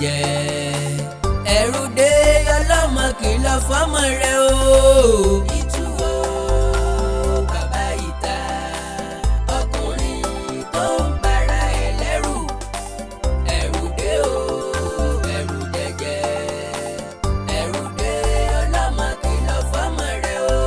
jẹ́jẹ́ ẹ̀rù dé ọlọ́mọ kìlọ̀ fọ́mọ rẹ̀ o. Ìtú o bàbá ìta ọkùnrin tó ń bára ẹ̀ lẹ́rù ẹ̀rù dé o ẹ̀rù jẹ́jẹ́ ẹ̀rù dé ọlọ́mọ kìlọ̀ fọ́mọ rẹ̀ o.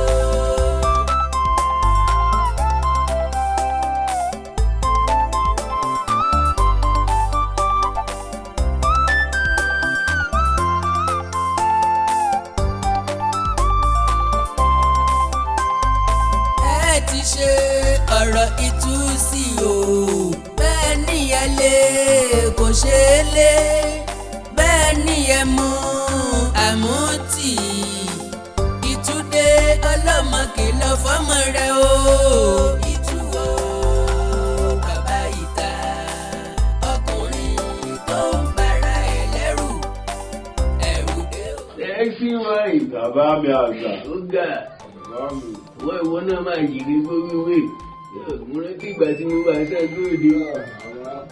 Ti ṣe ọ̀rọ̀ ìtúsí o bẹ́ẹ̀ ni ẹ lé kò ṣe é lé bẹ́ẹ̀ ni ẹ mú àmútì ìtúdé ọlọ́mọ kìlọ̀ fọ́mọ rẹ̀ o. Ìtú o bàbá ìta ọkùnrin tó ń bára ẹ̀ lẹ́rù ẹ̀rù dé o. ẹ kí wọn ìbàbá mi àgbà ó ga wọ́n ìwọ náà máa yìí gbóríwé múra tí ìgbà tí mo bá ṣáájú òde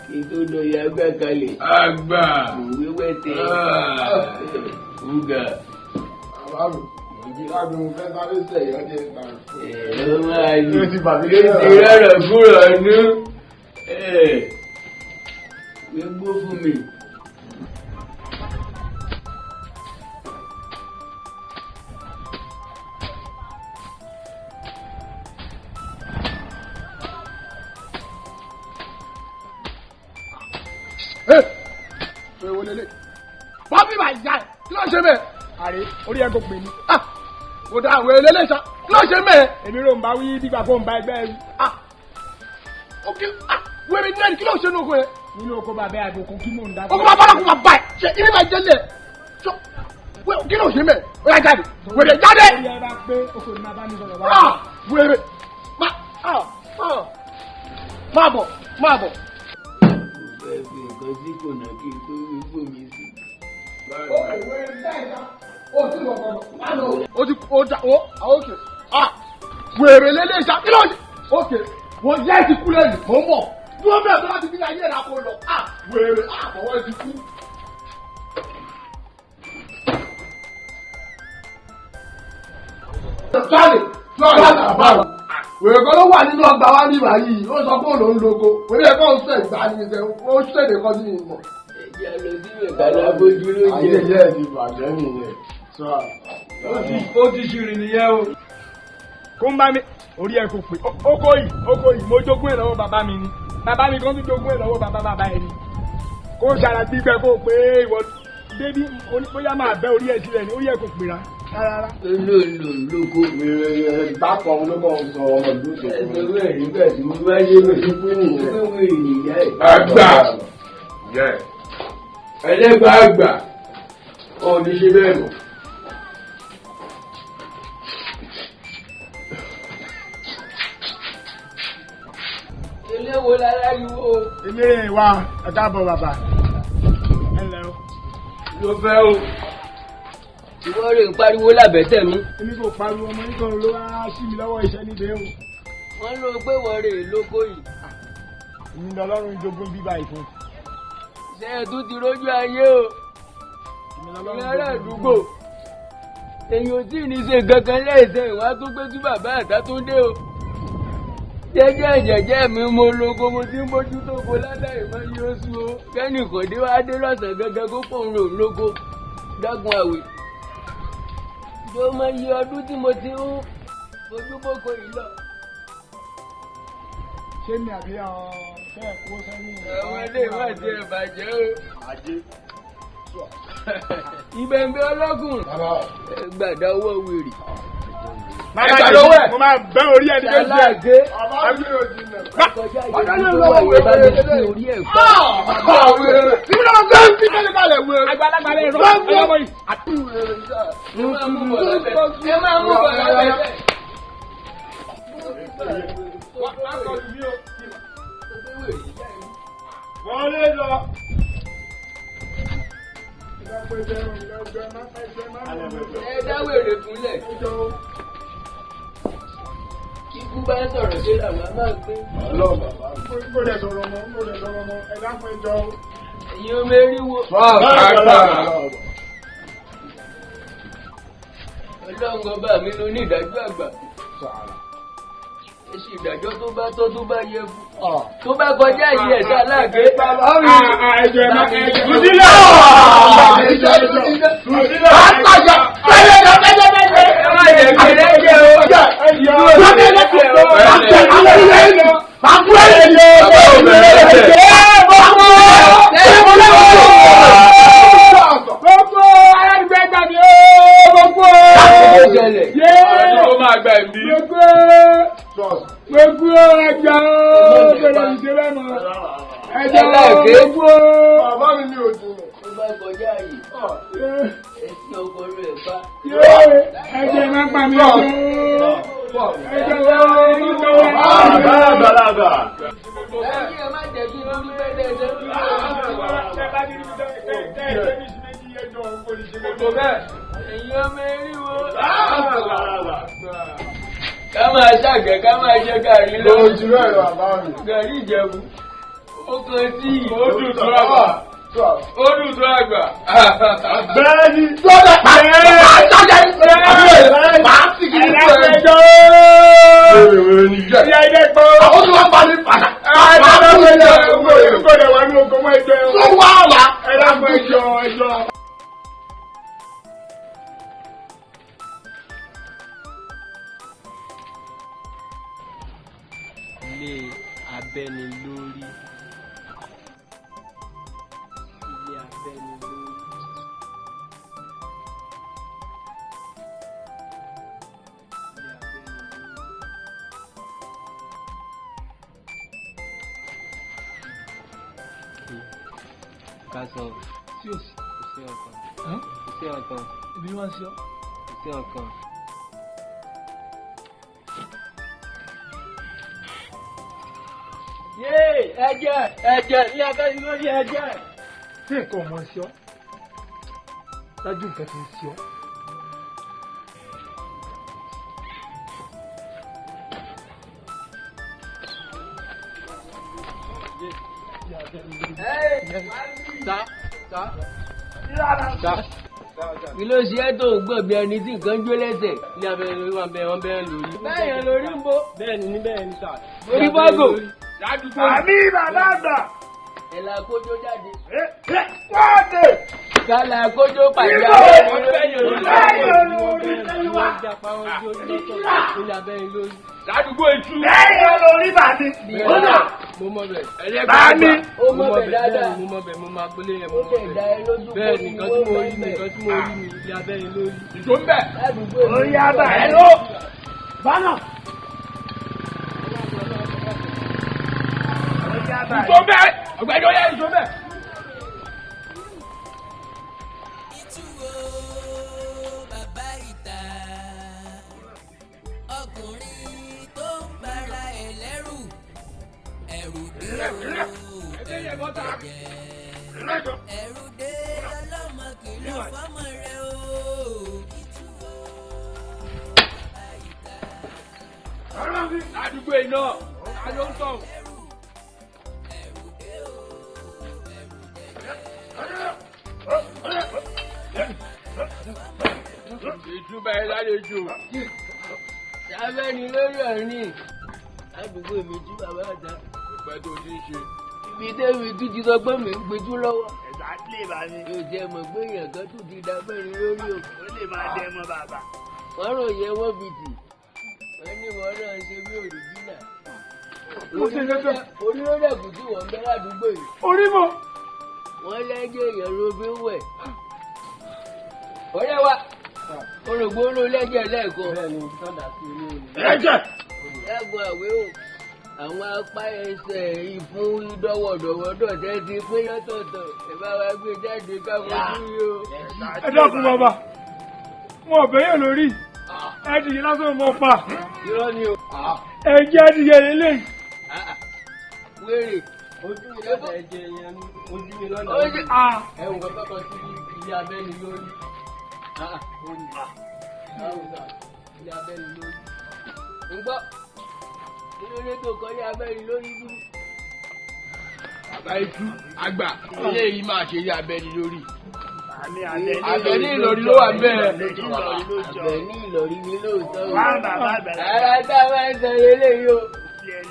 kí n tó dọ̀yà àgbà kalẹ̀. àgbà òwe wẹ̀tẹ̀ ọ̀gá. àbámu láti mo fẹ́ sáré sẹ̀yọ́ dé ìgbà. ẹ̀rọ máa yí ti rárá fúnra ní gbégbó fún mi. Bọ́bí máa yá ẹ̀ kí ló ń ṣe mẹ́? Àrè orí ẹ̀ kò pè mí. Kò dá àwọn eléyìí sá kí ló ń ṣe mẹ́? Èmi rò ń bá wí dígbà kó ń bá ẹgbẹ́ ẹ̀rú. Wẹ́mi díẹ̀ kí ló ń ṣe ní oko yẹn? Nínú oko bàbá ẹ̀ àbòkù kí mò ń dá. Oko bàbá náà kò máa bá ẹ̀ ṣe ilé máa jẹ́ lẹ̀. Kí ló ń ṣe mẹ́? Ó yá jáde. Wèrè jáde. Orí ẹ bá pé oko ni máa bá mi sọ̀rọ̀ báyìí. Wèrè máa bọ̀ máa bọ̀. Fẹ́ fi nǹkan sí kò náà kí n tó rí fómi sí. Wèrè lélẹ̀ ìṣá kí ló ń ṣe? Ókè wọ́n yẹ́ ti kú lẹ́yìn mò ń bọ̀. Bí wọ́n bẹ̀rẹ̀ tó láti bí ayé ẹ̀rá kó lọ. Wèrè àbọ̀wọ́ ti kú. Jáde lọ́ọ̀dà àbáwò. Wèrè kan ló wà nínú ọgbà wa ní ìbáyìí. Ó sọ pé òun ló ń loko. Wèrè kan ń sẹ̀ ìgbà ní ìṣẹ̀ ó ṣèdè kan sí ìmọ̀. Ẹ̀jẹ̀ lọ sí ìgbàlá bójú ló jẹ́. Ayẹyẹ ẹ̀ ti bàjẹ́ nìyẹn. Ó ti ṣìrì nìyẹn o. Kó ń bá mi orí ẹ̀ kò pé oko yìí mo jogún ẹ̀ lọ́wọ́ bàbá mi ni. Bàbá mi kan tún jogún ẹ̀ lọ́wọ́ bàbá ẹ̀ ni. Kó ń ṣara gbígbẹ kó o pé ìwọ débí bóyá máa bẹ́ orí ẹ̀ sílẹ̀ ni orí ẹ̀ kò pè rárá. Lóko. Bákan ló kàn sọ ọmọ ìlú ṣe. Ẹgbẹ́ rẹ̀ nígbà tí mo bá yé mi sí fún nìyẹn. Àgbà. Ẹlẹ́gbàá àgbà ọ̀ ní ṣe bẹ́ẹ̀ mọ̀. Eléwo lára yíwó. Eléré wa ẹ káàbọ̀ bàbá. Ẹ lẹ́ o. Ló fẹ́ o. Ìwọ rè ń pariwo lábẹ́tẹ̀ mi. Èmi kò pariwo ọmọ nígbà ló wá sí mi lọ́wọ́ iṣẹ́ níbẹ̀ o. Wọ́n ló pé wọ́n rè lóko yìí. Èmi ni Ọlọ́run jogún bíbá ìfún. Ṣé ẹ tún ti rójú ayé o? Ìyẹn ará àdúgbò. Èyí ò tí ì ní ṣe kankan lẹ́sẹ̀ ìwà tó gbé tí bàbá àtà tó dé o. Jẹ́jẹ́ mi mo lóko mo ti ń bójú tó ko ládàá ìmọ̀ yìí ó sú o. Kẹ́nì kò dé wá dé lọ́sàn gẹ́gẹ́ kó pòun rò lóko. Dágun àwẹ̀. Yóò mọ iye ọdún tí mo ti ń fojú bóko yìí lọ. Ṣé mi àbí àwọn fẹ́ẹ̀ kó sẹ́yìn? Àwọn ilé ìwà ti ẹ̀ bàjẹ́ o. Ìbẹ̀m̀bẹ̀ ọlọ́gùn. Gbàdá owó wèrè. Ẹ̀ka lọ́wọ́ ẹ̀. Mo máa bẹ́ orí ẹni tó ṣe ẹ̀gẹ́. Ọjọ́ ní lọ́wọ́ wèrè. Bá mi fi orí ẹ̀ fọ́. Tí mo gbé ń fi kẹ́lẹ́ kalẹ̀ wèrè. Àgbàlagbà lè rọ ọlọ́mọ yìí. Ẹ máa mú bọ̀ lọ́bẹ̀. Ẹ máa mú bọ̀ lọ́bẹ̀. Wọ́n lé lọ. Ẹ dáwèrè fúnlẹ̀. Kíkú bá sọ̀rọ̀ sí làwọn máa gbé. Ọlọ́run bàbá. Mo lè sọ̀rọ̀ mọ́, ẹ dákun ẹjọ́. ẹ̀yin ọmọ eriwo. ọlọ́run ọba mi ló ní ìdájọ́ àgbà. èsì ìdájọ́ tó bá tọ́ tó bá yẹ fún. tó bá kọjá yìí ẹ̀dá aláàgbé. ẹ̀jẹ̀ máa lùdílẹ̀. Bàbá mi ní ojú rẹ̀. Tó bá kọjá yìí, ẹ̀sìn ọkọ rẹ̀ bá. Ẹ̀jẹ̀ máa pa mí lọ́wọ́. Ẹ̀jẹ̀ Bàbá. Ẹ̀jẹ̀ ẹ má jẹ̀bi lórí bẹ́ẹ̀ ẹ̀yin ọmọ eriwo. Ká máa ṣàgbẹ̀ ká máa ṣe gàrí lọ. Ojú rẹ̀ lọ àbá mi. Gàrí Ìjẹ̀bú. Ó kan tí Ó dùn tó àgbà. ó dùn tó àgbà. Bẹ́ẹ̀ni. Sọ́jà pàṣẹ. Màá sì kí ní pẹ̀lú. Ìyá ilé gbọ́. Àwọn tó wá pa ní padà. Màá fún ẹjọ́. Ìgbọ́dọ̀ wà ní ogun mọ́ ẹjọ́. Tó wá wà. Ẹ dákun ẹjọ́. Ilé abẹ́nilórí. Ilé abẹ́nilórí. Kásán sí òsì kò sí ọ̀kan. Kò sí ọ̀kan. Ibi wọ́n sí ọ. Kò sí ọ̀kan. Yéè ẹ̀jẹ̀ ní akẹ́yìn lórí ẹ̀jẹ̀. Tí nǹkan ọmọ sí ọ, dájú nǹkan ti ń sí ọ. Kí ló ṣe é tó ń gbọ̀n bí ẹni tí nǹkan jó lẹ́sẹ̀ ní abẹ́rẹ́ lórí wọn bẹ́ẹ̀ lórí. Bẹ́ẹ̀ yẹn lórí ń bó. Bẹ́ẹ̀ni ní bẹ́ẹ̀ ni sà. Orí bọ́gò. Àmì bàbá àgbà. Ẹ la kójó jáde. Wọ́ọ̀dè. Ká la kójó pàjá. Ládùúgbò ìtú. Lẹ́yìn olórí bàbí. Mo mọ bẹ̀. Bàbí. Ó mọ bẹ̀ dáadáa. Mo mọ bẹ̀ mo máa gbélé yẹn. Ó tẹ̀ dá ẹ lójú. Bẹ́ẹ̀ ni nǹkan tí mo rí mi ilé abẹ́yìn lórí. Ìjọ ń bẹ̀. Ládùúgbò ìtú. Orí àbà ẹ ló. Bánà. Ìjọ bẹ́ẹ̀. Ọ̀gbẹ́ni ó yẹ ìjọ bẹ́ẹ̀. Ìtúwò bàbá ìta ọkùnrin tó ń para ẹ̀ lẹ́rù ẹ̀rù dé ẹ̀rù dé lọ́lọ́mọ kìlọ̀ fọ́mọ rẹ̀ o. Ìtúwò bàbá ìta Ládùúgbò iná. A ló ń tọ̀. ẹ̀rù dé o ẹ̀rù dé. Ìtúbà ẹ lálejò. Sábẹ́ni lórí ọ̀rìn. Ládùúgbò mi tú bàbá àjà. Ìpẹ́ tó ti ń ṣe. Ibi tẹ́mi tún ti sọ pé mi ń gbẹjú lọ́wọ́. Ẹ̀sà lè bá mi. Yóò jẹ́ mọ̀ pé èèyàn kan tún ti dá mẹ́rin lórí o. Ó lè máa dẹ mọ́ bàbá. Wọ́n ròyìn wọ́n bìtì. Wọ́n ní wọ́n náà ṣe bí òrìjínà. Onírọ́dẹ̀kù tí wọ́n ń bẹ ládùúgbò yìí. Orí mọ̀. Wọ́n lẹ́jọ́ èèyàn ló fi ń wẹ̀. Ọ̀rẹ́ wa, orògbó ló lẹ́jẹ̀ lẹ́ẹ̀kan. Bẹ́ẹ̀ni, sọ́dà sí ilé ìlú. Ẹ̀jẹ̀. Ẹ̀gbọ́n àwé o, àwọn apá ẹsẹ̀ ìfún dọ́wọ̀dọ̀wọ́dọ̀ tẹ́ ti pín lọ́tọ̀ọ̀tọ̀. Ẹ bá wa gbé jáde káwọn yìí o. Ẹ dákun bàbá. Wọn ò bẹ́yẹ̀ lórí. Ẹ̀dìyẹ lásán mọ̀ pa. Irọ́ ni o. Ẹ̀jẹ̀ ẹ̀dìyẹ lélẹ̀. Wéré. Ojú mi lọ́dọ̀ ẹ̀jẹ̀ yẹn ni ojú mi lọ́dọ̀ ẹ̀wọ̀n kan tọ́kọ sí ilé abẹ́ni lórí. Ilé abẹ́ni lórí. Ń gbọ́, ilé tó kọ́ ilé abẹ́ni lórí dúró. bàbá ikú àgbà eléyìí máa ṣe yé abẹ́ni lórí. Àbẹ̀ní Ìlọrí ló wà bẹ́ẹ̀. Àbẹ̀ní Ìlọrí ni lóòótọ́ o. Ara tá a máa ń sọ eléyìí o.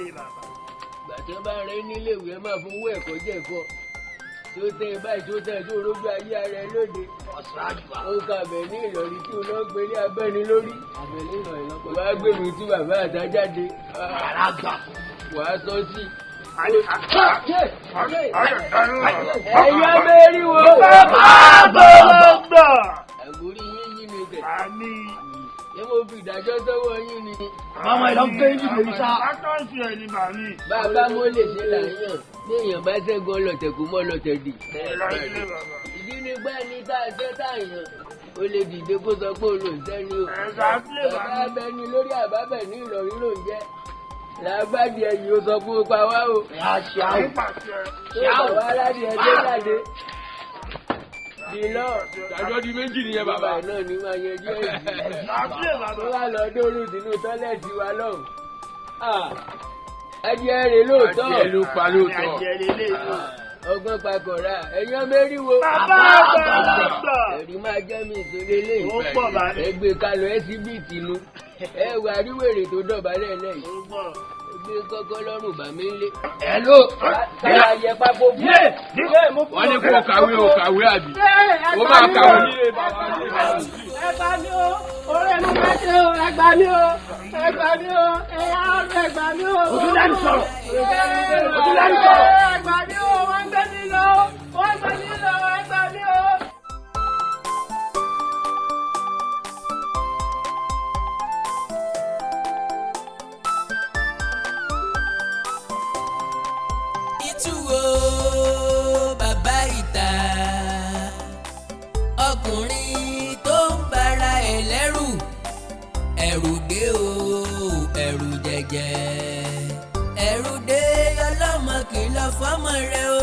Ìgbà tí wọ́n bá rẹ nílé ìwé ẹ máa fowó ẹ̀kọ́ jẹ́ ẹ̀kọ́. Tí ó tẹ báyìí tí ó tẹ̀ tó rójú ayé ara ẹ lóde. Ó ka Àbẹ̀ní Ìlọrí tí ó lọ gbé ní abẹ́ni lórí. Àbẹ̀ní Ìlọrí lọ́pọ̀. Wàá gbé mi tí bàbá àtàjáde. Wàá sọ sí. Ẹ̀yọ́ mẹ́rin wo. Àgórí yín yín ni tẹ̀. Ṣé mo fi ìdájọ́ sọ́wọ́ yín ni? Màmá ìlọ gbé yín lè sá. Bàbá mo lè ṣe làyàn. Bí èèyàn bá ṣẹ́gun ọlọ́tẹ̀ kò mọ́ ọlọ́tẹ̀ dì. Ìdí ni pé ẹni tá a ṣẹ́ táyàn. Ó lè dìde kó sọ pé olóńtẹ́ ni o. Bàbá abẹni lórí àbábẹ̀ ní Ìlọrí ló ń jẹ́. Làgbàdì ẹ̀yìn ó sọ fún pa wá o. Ṣáwó aládì ẹjọ́ jáde. Dìlọ́. Ìdájọ́ di méjì nìyẹn bàbá. Bàbá náà ni máa yanjú ẹ̀yìn. Ó wà lọ dóorù sínú tọ́lẹ̀tì wa lọ́hùn. Ẹjẹ́ rè lóòótọ́. Ẹjẹ́ ló pa lóòótọ́. Ọgbọ́n pakọ̀ra. Ẹ̀yàn mẹ́rìnwó. Bàbá àgbà. Ẹ̀rí máa jẹ́ mi ìsòlè lé. Ẹgbẹ́ kalọ̀ ẹ́síbìtì nu. Ẹ wà ríwèrè tó dọ̀bálẹ̀ lẹ́yìn. Gbé kọ́kọ́ lọ́rùn bà mí lé. Hello. Kára yẹ pápó fún. Wọ́n ní kó kàwé o kàwé àbí. Ó máa kàwé nílé bàbá mi. Ẹ gbà mí o, orí mi máa ṣe o, ẹ gbà mí o, ẹ gbà mí o, ẹ̀yà ọ̀rọ̀ ẹ gbà mí o. Òtúlẹ́nu sọ̀rọ̀. Ẹ gbà mí o, wọ́n ń gbé mi lọ, wọ́n ń gbé mi lọ, ẹ gbà mí o. Bàbá ìta ọkùnrin tó ń bara ẹ̀ lẹ́rù ẹ̀rù dé o ẹ̀rù jẹ̀jẹ̀ ẹ̀rù dé ọlọ́mọ kìlọ̀ fọ́mọ rẹ o